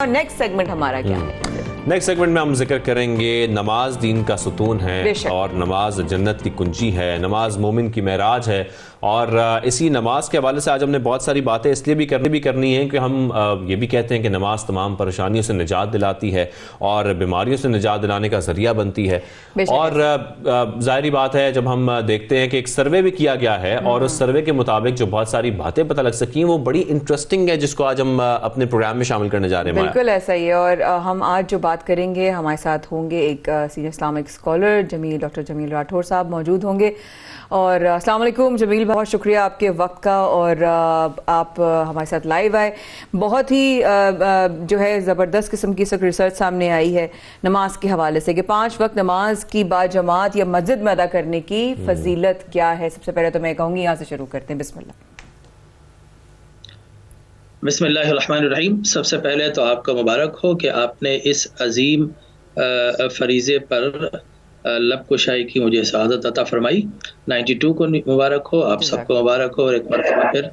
اور next segment ہمارا کیا ہے؟ نیکسٹ سیگمنٹ میں ہم ذکر کریں گے نماز دین کا ستون ہے اور نماز جنت کی کنجی ہے، نماز مومن کی معراج ہے، اور اسی نماز کے حوالے سے آج ہم نے بہت ساری باتیں اس لیے بھی کرنی ہیں کہ ہم یہ بھی کہتے ہیں کہ نماز تمام پریشانیوں سے نجات دلاتی ہے اور بیماریوں سے نجات دلانے کا ذریعہ بنتی ہے۔ اور ظاہری بات ہے جب ہم دیکھتے ہیں کہ ایک سروے بھی کیا گیا ہے اور اس سروے کے مطابق جو بہت ساری باتیں پتہ لگ سکی ہیں وہ بڑی انٹرسٹنگ ہے، جس کو آج ہم اپنے پروگرام میں شامل کرنے جا رہے ہیں۔ بالکل ایسا ہی ہے، اور ہم آج جو بات کریں گے ہمارے ساتھ ہوں گے ایک سینئر اسلامک اسکالر ڈاکٹر جمیل راٹھور صاحب موجود ہوں گے۔ اور السلام علیکم جمیل، بہت شکریہ آپ کے وقت کا، اور آپ ہمارے ساتھ لائیو آئے۔ بہت ہی جو ہے زبردست قسم کی ریسرچ سامنے آئی ہے نماز کے حوالے سے کہ 5 وقت نماز کی باجماعت یا مسجد میں ادا کرنے کی فضیلت کیا ہے۔ سب سے پہلے تو میں کہوں گی یہاں سے شروع کرتے ہیں، بسم اللہ۔ بسم اللہ الرحمن الرحیم۔ سب سے پہلے تو آپ کو مبارک ہو کہ آپ نے اس عظیم فریضے پر لب کشائی کی مجھے سعادت عطا فرمائی۔ 92 کو مبارک ہو، آپ سب کو مبارک ہو اور ایک مرتبہ پھر۔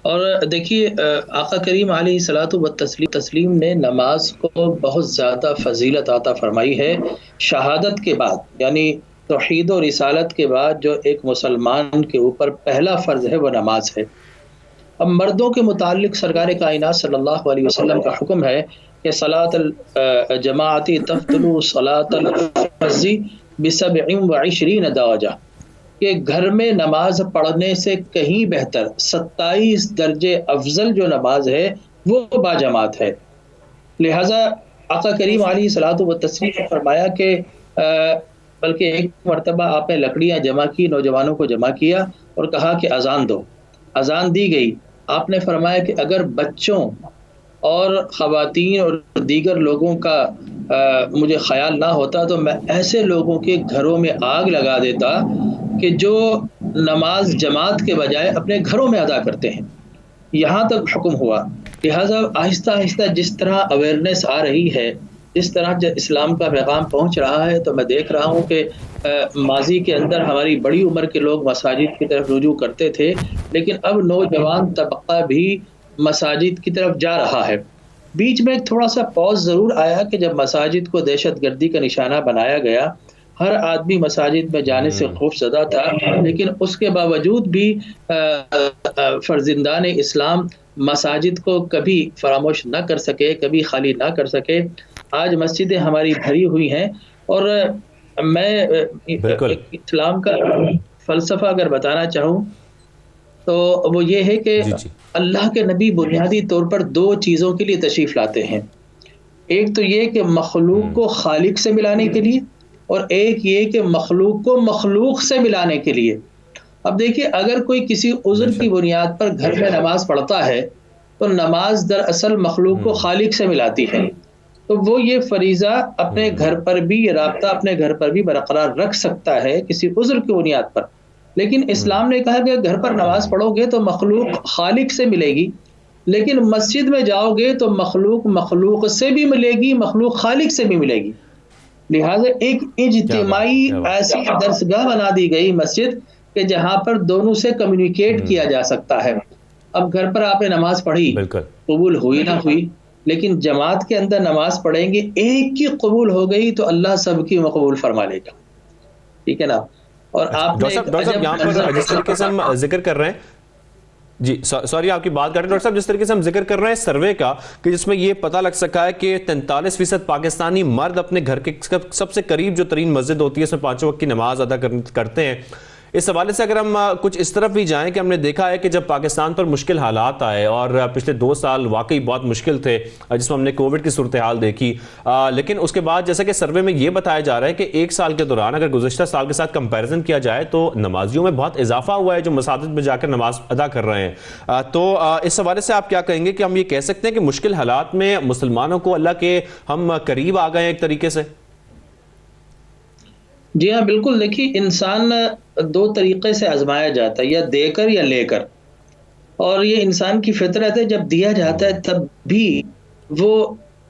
اور دیکھیے آقا کریم علیہ الصلوۃ والتسلیم نے نماز کو بہت زیادہ فضیلت عطا فرمائی ہے شہادت کے بعد، یعنی توحید و رسالت کے بعد جو ایک مسلمان کے اوپر پہلا فرض ہے وہ نماز ہے۔ اب مردوں کے متعلق سرکار کائنات صلی اللہ علیہ وسلم کا حکم ہے کہ صلاۃ الجماعتی تفضل صلاۃ الفرض ب27 درجہ، کہ گھر میں نماز پڑھنے سے کہیں بہتر 27 درجے افضل جو نماز ہے وہ باجماعت ہے۔ لہذا آقا کریم علیہ الصلوۃ والتسلیم نے فرمایا کہ بلکہ ایک مرتبہ آپ نے لکڑیاں جمع کی، نوجوانوں کو جمع کیا اور کہا کہ اذان دو۔ اذان دی گئی، آپ نے فرمایا کہ اگر بچوں اور خواتین اور دیگر لوگوں کا مجھے خیال نہ ہوتا تو میں ایسے لوگوں کے گھروں میں آگ لگا دیتا کہ جو نماز جماعت کے بجائے اپنے گھروں میں ادا کرتے ہیں۔ یہاں تک حکم ہوا۔ لہٰذا آہستہ آہستہ جس طرح اویئرنیس آ رہی ہے، جس طرح اسلام کا پیغام پہنچ رہا ہے، تو میں دیکھ رہا ہوں کہ ماضی کے اندر ہماری بڑی عمر کے لوگ مساجد کی طرف رجوع کرتے تھے، لیکن اب نوجوان طبقہ بھی مساجد کی طرف جا رہا ہے۔ بیچ میں ایک تھوڑا سا پاز ضرور آیا کہ جب مساجد کو دہشت گردی کا نشانہ بنایا گیا، ہر آدمی مساجد میں جانے سے خوف زدہ تھا، لیکن اس کے باوجود بھی فرزندان اسلام مساجد کو کبھی فراموش نہ کر سکے، کبھی خالی نہ کر سکے۔ آج مسجدیں ہماری بھری ہوئی ہیں، اور میں اسلام کا فلسفہ اگر بتانا چاہوں تو وہ یہ ہے کہ اللہ کے نبی بنیادی طور پر 2 چیزوں کے لیے تشریف لاتے ہیں۔ ایک تو یہ کہ مخلوق کو خالق سے ملانے کے لیے، اور ایک یہ کہ مخلوق کو مخلوق سے ملانے کے لیے۔ اب دیکھیے اگر کوئی کسی عذر کی بنیاد پر گھر میں نماز پڑھتا ہے تو نماز دراصل مخلوق کو خالق سے ملاتی ہے، تو وہ یہ فریضہ اپنے گھر پر بھی، یہ رابطہ اپنے گھر پر بھی برقرار رکھ سکتا ہے کسی عذر کی بنیاد پر۔ لیکن اسلام نے کہا کہ گھر پر نماز پڑھو گے تو مخلوق خالق سے ملے گی، لیکن مسجد میں جاؤ گے تو مخلوق مخلوق سے بھی ملے گی، مخلوق خالق سے بھی ملے گی۔ لہٰذا ایک اجتماعی ایسی درسگاہ بنا دی گئی مسجد کہ جہاں پر دونوں سے کمیونیکیٹ کیا جا سکتا ہے۔ اب گھر پر آپ نے نماز پڑھی، قبول ہوئی نہ ہوئی، لیکن جماعت کے اندر نماز پڑھیں گے، ایک کی قبول ہو گئی تو اللہ سب کی مقبول فرما لے گا، ٹھیک ہے نا۔ اور آپ یہاں پر جس طریقے سے ہم ذکر کر رہے ہیں، جی سوری آپ کی بات کر رہے ہیں ڈاکٹر صاحب، جس طریقے سے ہم ذکر کر رہے ہیں سروے کا، کہ جس میں یہ پتہ لگ سکا ہے کہ 43% پاکستانی مرد اپنے گھر کے سب سے قریب جو ترین مسجد ہوتی ہے اس میں 5 وقت کی نماز ادا کرتے ہیں۔ اس حوالے سے اگر ہم کچھ اس طرف بھی جائیں کہ ہم نے دیکھا ہے کہ جب پاکستان پر مشکل حالات آئے، اور پچھلے 2 سال واقعی بہت مشکل تھے جس میں ہم نے کووڈ کی صورتحال دیکھی، لیکن اس کے بعد جیسا کہ سروے میں یہ بتایا جا رہا ہے کہ 1 سال کے دوران اگر گزشتہ سال کے ساتھ کمپیریزن کیا جائے تو نمازیوں میں بہت اضافہ ہوا ہے جو مساجد میں جا کر نماز ادا کر رہے ہیں۔ تو اس حوالے سے آپ کیا کہیں گے کہ ہم یہ کہہ سکتے ہیں کہ مشکل حالات میں مسلمانوں کو اللہ کے ہم قریب آ گئے ہیں ایک طریقے سے؟ جی ہاں بالکل۔ دیکھیے انسان 2 طریقے سے آزمایا جاتا ہے، یا دے کر یا لے کر، اور یہ انسان کی فطرت ہے۔ جب دیا جاتا ہے تب بھی وہ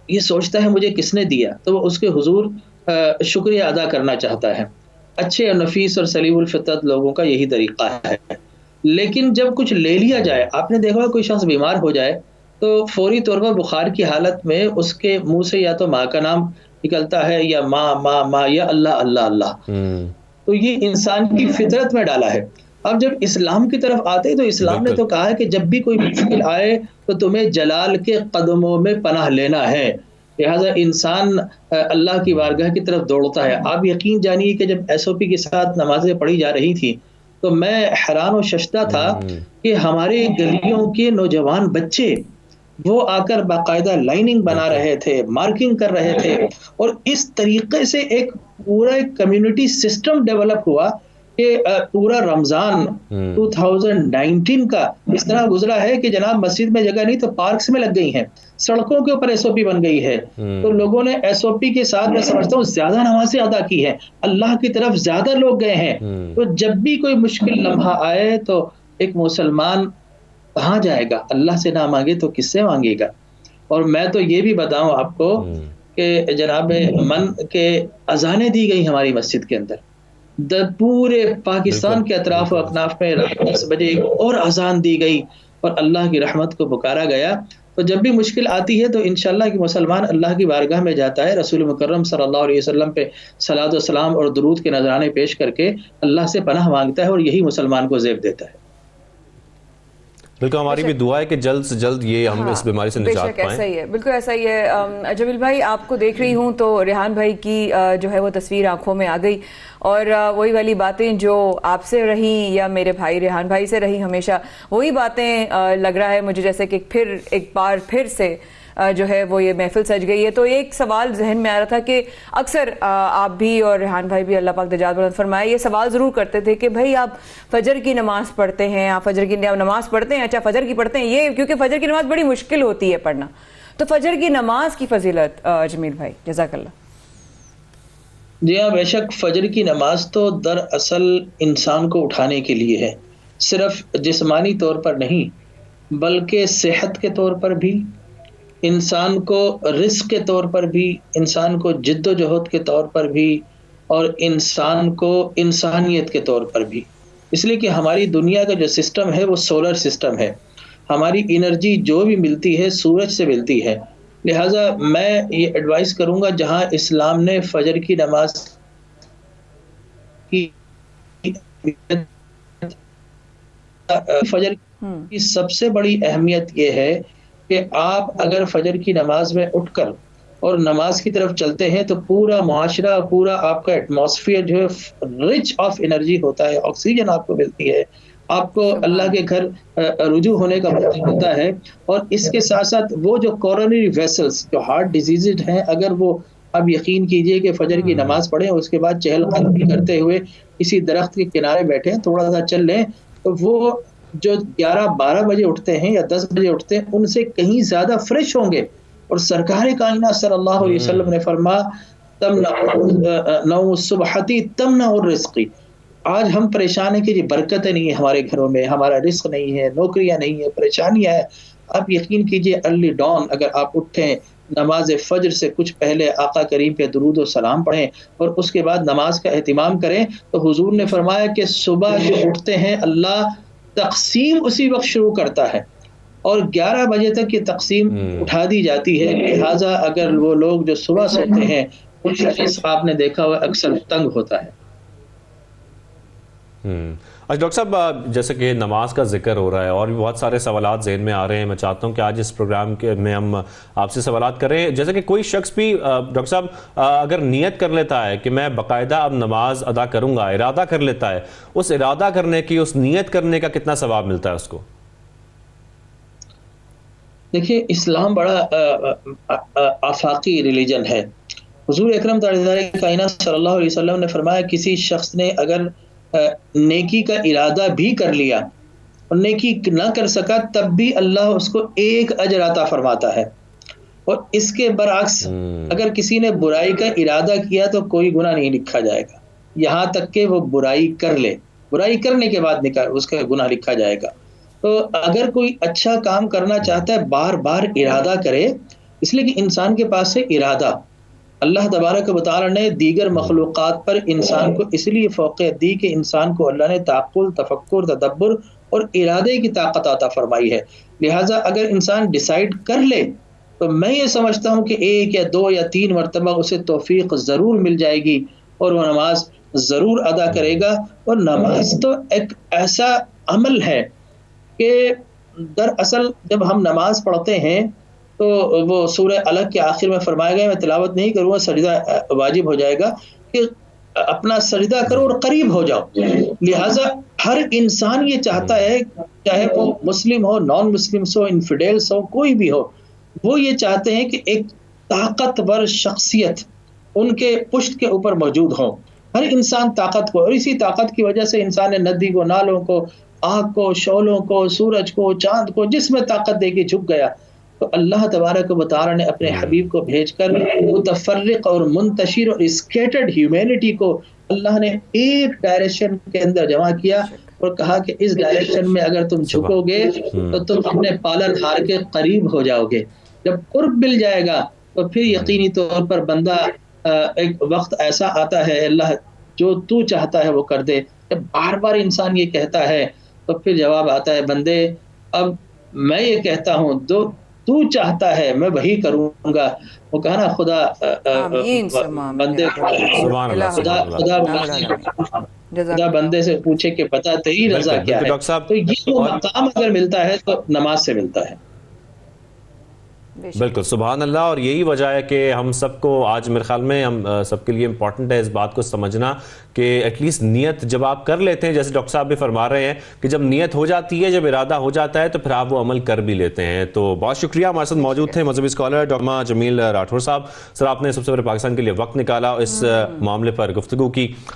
یہ سوچتا ہے مجھے کس نے دیا، تو وہ اس کے حضور شکریہ ادا کرنا چاہتا ہے۔ اچھے اور نفیس اور سلیم الفطرت لوگوں کا یہی طریقہ ہے۔ لیکن جب کچھ لے لیا جائے، آپ نے دیکھا کوئی شخص بیمار ہو جائے تو فوری طور پر بخار کی حالت میں اس کے منہ سے یا تو ماں کا نام نکلتا ہے یا ماں ماں ماں یا اللہ اللہ اللہ. تو یہ انسان کی فطرت میں ڈالا ہے. اب جب اسلام کی طرف آتے تو اسلام نے تو کہا ہے کہ جب بھی کوئی مشکل آئے تو تمہیں جلال کے قدموں میں پناہ لینا ہے. لہٰذا انسان اللہ کی بارگاہ کی طرف دوڑتا ہے. آپ یقین جانیے کہ جب ایس او پی کے ساتھ نمازیں پڑھی جا رہی تھی تو میں حیران و ششدہ تھا کہ ہمارے گلیوں کے نوجوان بچے وہ آ کر باقاعدہ لائننگ بنا رہے تھے, مارکنگ کر رہے تھے, اور اس طریقے سے ایک پورا کمیونٹی سسٹم ڈیولپ ہوا کہ پورا رمضان 2019 کا اس طرح گزرا ہے کہ جناب مسجد میں جگہ نہیں تو پارکس میں لگ گئی ہیں, سڑکوں کے اوپر ایس او پی بن گئی ہے. تو لوگوں نے ایس او پی کے ساتھ میں سمجھتا ہوں زیادہ نمازیں ادا کی ہیں, اللہ کی طرف زیادہ لوگ گئے ہیں. تو جب بھی کوئی مشکل لمحہ آئے تو ایک مسلمان کہاں جائے گا؟ اللہ سے نہ مانگے تو کس سے مانگے گا؟ اور میں تو یہ بھی بتاؤں آپ کو کہ جناب من کے اذانیں دی گئی ہماری مسجد کے اندر, پورے پاکستان کے اطراف و اکناف میں رات 10 بجے ایک اور اذان دی گئی اور اللہ کی رحمت کو پکارا گیا. تو جب بھی مشکل آتی ہے تو انشاءاللہ کہ مسلمان اللہ کی بارگاہ میں جاتا ہے, رسول مکرم صلی اللہ علیہ وسلم پہ صلاۃ و سلام اور درود کے نذرانے پیش کر کے اللہ سے پناہ مانگتا ہے, اور یہی مسلمان کو زیب دیتا ہے. بالکل ہماری بھی دعا ہے کہ جلد سے جلد یہ ہم اس بیماری سے نجات پائیں. ایسا ہی ہے, بالکل ایسا ہی ہے. جمیل بھائی آپ کو دیکھ رہی ہوں تو ریحان بھائی کی جو ہے وہ تصویر آنکھوں میں آ گئی, اور وہی والی باتیں جو آپ سے رہیں یا میرے بھائی ریحان بھائی سے رہی ہمیشہ, وہی باتیں لگ رہا ہے مجھے جیسے کہ پھر ایک بار پھر سے جو ہے وہ یہ محفل سج گئی ہے. تو ایک سوال ذہن میں آ رہا تھا کہ اکثر آپ بھی اور ریحان بھائی بھی اللہ پاک دجال بلند فرمائے یہ سوال ضرور کرتے تھے کہ بھائی آپ فجر کی نماز پڑھتے ہیں, آپ فجر کی نماز پڑھتے ہیں, اچھا فجر کی پڑھتے ہیں, یہ کیونکہ فجر کی نماز بڑی مشکل ہوتی ہے پڑھنا, تو فجر کی نماز کی فضیلت جمیل بھائی جزاک اللہ. جی ہاں, بے شک فجر کی نماز تو دراصل انسان کو اٹھانے کے لیے ہے, صرف جسمانی طور پر نہیں بلکہ صحت کے طور پر بھی, انسان کو رزق کے طور پر بھی, انسان کو جد و جہد کے طور پر بھی, اور انسان کو انسانیت کے طور پر بھی. اس لیے کہ ہماری دنیا کا جو سسٹم ہے وہ سولر سسٹم ہے, ہماری انرجی جو بھی ملتی ہے سورج سے ملتی ہے. لہٰذا میں یہ ایڈوائز کروں گا جہاں اسلام نے فجر کی نماز کی فجر کی سب سے بڑی اہمیت یہ ہے کہ آپ اگر فجر کی نماز میں اٹھ کر اور نماز کی طرف چلتے ہیں تو پورا معاشرہ, پورا آپ کا ایٹماسفیئر جو ہے رچ آف انرجی ہوتا ہے, آکسیجن آپ کو ملتی ہے, آپ کو اللہ کے گھر رجوع ہونے کا موقع ملتا ہے. اور اس کے ساتھ ساتھ وہ جو کورونری ویسلز جو ہارٹ ڈیزیزڈ ہیں, اگر وہ اب یقین کیجئے کہ فجر کی نماز پڑھیں اس کے بعد چہل قدمی کرتے ہوئے کسی درخت کے کنارے بیٹھیں, تھوڑا سا چل لیں, تو وہ جو 11-12 بجے اٹھتے ہیں یا 10 بجے اٹھتے ہیں ان سے کہیں زیادہ فریش ہوں گے. اور سرکار کائنات صلی اللہ علیہ وسلم نے فرمایا تمنع الصبحتی تمنع الرزقی. آج ہم پریشان ہیں کہ جی برکتیں نہیں ہیں ہمارے گھروں میں, ہمارا رزق نہیں ہے, نوکریاں نہیں ہیں, پریشانیاں ہیں. آپ یقین کیجئے ارلی ڈان اگر آپ اٹھیں, نماز فجر سے کچھ پہلے آقا کریم پہ درود و سلام پڑھیں اور اس کے بعد نماز کا اہتمام کریں, تو حضور نے فرمایا کہ صبح جو اٹھتے ہیں اللہ تقسیم اسی وقت شروع کرتا ہے اور 11 بجے تک یہ تقسیم اٹھا دی جاتی ہے. لہٰذا اگر وہ لوگ جو صبح سوتے ہیں ان کا رزق آپ نے دیکھا ہوا اکثر تنگ ہوتا ہے. اچھا ڈاکٹر صاحب, جیسے کہ نماز کا ذکر ہو رہا ہے اور بھی بہت سارے سوالات ذہن میں آ رہے ہیں, میں چاہتا ہوں کہ آج اس پروگرام میں ہم آپ سے سوالات کریں. جیسے کہ کوئی شخص بھی ڈاکٹر صاحب اگر نیت کر لیتا ہے کہ میں باقاعدہ اب نماز ادا کروں گا, ارادہ کر لیتا ہے, اس ارادہ کرنے کی, اس نیت کرنے کا کتنا ثواب ملتا ہے اس کو؟ دیکھیے اسلام بڑا آفاقی ریلیجن ہے. حضور اکرم تاجدار کائنات صلی اللہ علیہ وسلم نے فرمایا کسی شخص نے اگر نیکی کا ارادہ بھی کر لیا اور نیکی نہ کر سکا تب بھی اللہ اس کو ایک اجر عطا فرماتا ہے. اور اس کے برعکس اگر کسی نے برائی کا ارادہ کیا تو کوئی گناہ نہیں لکھا جائے گا یہاں تک کہ وہ برائی کر لے, برائی کرنے کے بعد اس کا گناہ لکھا جائے گا. تو اگر کوئی اچھا کام کرنا چاہتا ہے بار بار ارادہ کرے, اس لیے کہ انسان کے پاس ہے ارادہ. اللہ تبارک و تعالی نے دیگر مخلوقات پر انسان کو اس لیے فوقیت دی کہ انسان کو اللہ نے تعقل, تفکر, تدبر اور ارادے کی طاقت عطا فرمائی ہے. لہٰذا اگر انسان ڈیسائیڈ کر لے تو میں یہ سمجھتا ہوں کہ 1 یا 2 یا 3 مرتبہ اسے توفیق ضرور مل جائے گی اور وہ نماز ضرور ادا کرے گا. اور نماز تو ایک ایسا عمل ہے کہ دراصل جب ہم نماز پڑھتے ہیں تو وہ سورہ الگ کے آخر میں فرمایا گیا، میں تلاوت نہیں کروں گا، سجدہ واجب ہو جائے گا کہ اپنا سجدہ کرو اور قریب ہو جاؤ. لہٰذا ہر انسان یہ چاہتا ہے، چاہے وہ مسلم ہو، نان مسلم ہو، انفیڈیلس ہو، کوئی بھی ہو، وہ یہ چاہتے ہیں کہ ایک طاقتور شخصیت ان کے پشت کے اوپر موجود ہو. ہر انسان طاقت کو، اور اسی طاقت کی وجہ سے انسان نے ندی کو، نالوں کو، آگ کو، شعلوں کو، سورج کو، چاند کو، جس میں طاقت دے کے جھک گیا. تو اللہ تبارک و تعالی نے اپنے حبیب کو بھیج کر متفرق اور منتشر اور اسکیٹرڈ ہیومینٹی کو اللہ نے ایک ڈائریکشن کے اندر جمع کیا اور کہا کہ اس ڈائریکشن میں اگر تم جھکو گے تو تم اپنے پالن ہار کے قریب ہو جاؤ گے. جب قرب مل جائے گا تو پھر یقینی طور پر بندہ ایک وقت ایسا آتا ہے اللہ جو تو چاہتا ہے وہ کر دے. جب بار بار انسان یہ کہتا ہے تو پھر جواب آتا ہے بندے اب میں یہ کہتا ہوں تو چاہتا ہے میں وہی کروں گا. وہ کہا نا خدا بندے خدا بندے سے پوچھے کہ بتا تیری رضا کیا ہے. تو یہ وہ مقام اگر ملتا ہے تو نماز سے ملتا ہے. بالکل سبحان اللہ. اور یہی وجہ ہے کہ ہم سب کو آج میرے خیال میں ہم سب کے لیے امپورٹنٹ ہے اس بات کو سمجھنا کہ ایٹ لیسٹ نیت جب آپ کر لیتے ہیں، جیسے ڈاکٹر صاحب بھی فرما رہے ہیں کہ جب نیت ہو جاتی ہے، جب ارادہ ہو جاتا ہے تو پھر آپ وہ عمل کر بھی لیتے ہیں. تو بہت شکریہ. ہمارے ساتھ موجود تھے مذہبی اسکالر ڈاکٹر جمیل راٹھور صاحب. سر آپ نے سب سے پہلے پاکستان کے لیے وقت نکالا، اس معاملے پر گفتگو کی.